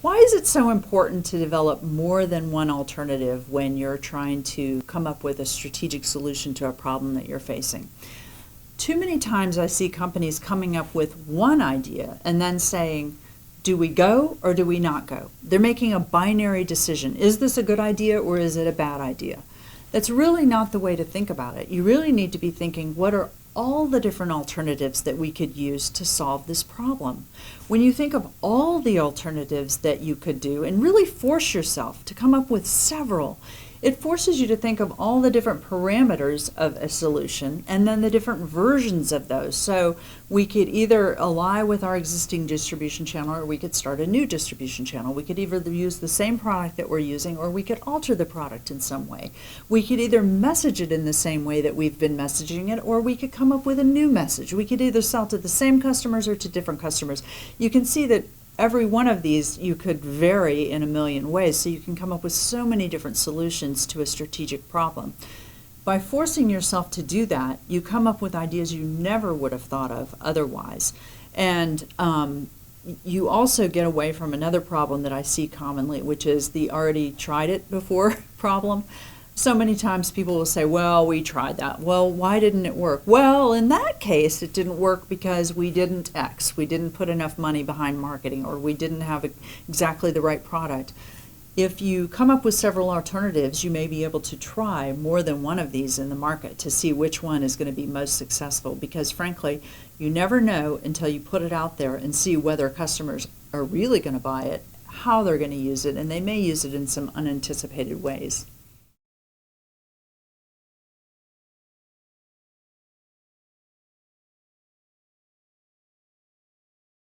Why is it so important to develop more than one alternative when you're trying to come up with a strategic solution to a problem that you're facing? Too many times I see companies coming up with one idea and then saying, do we go or do we not go? They're making a binary decision. Is this a good idea or is it a bad idea? That's really not the way to think about it. You really need to be thinking, what are all the different alternatives that we could use to solve this problem? When you think of all the alternatives that you could do and really force yourself to come up with several, it forces you to think of all the different parameters of a solution and then the different versions of those. So we could either ally with our existing distribution channel or we could start a new distribution channel. We could either use the same product that we're using or we could alter the product in some way. We could either message it in the same way that we've been messaging it or we could come up with a new message. We could either sell to the same customers or to different customers. You can see that every one of these you could vary in a million ways, so you can come up with so many different solutions to a strategic problem. By forcing yourself to do that, you come up with ideas you never would have thought of otherwise. And you also get away from another problem that I see commonly, which is the already tried it before problem. So many times people will say, well, we tried that. Well, why didn't it work? Well, in that case, it didn't work because we didn't X. We didn't put enough money behind marketing, or we didn't have exactly the right product. If you come up with several alternatives, you may be able to try more than one of these in the market to see which one is going to be most successful, because frankly, you never know until you put it out there and see whether customers are really going to buy it, how they're going to use it, and they may use it in some unanticipated ways.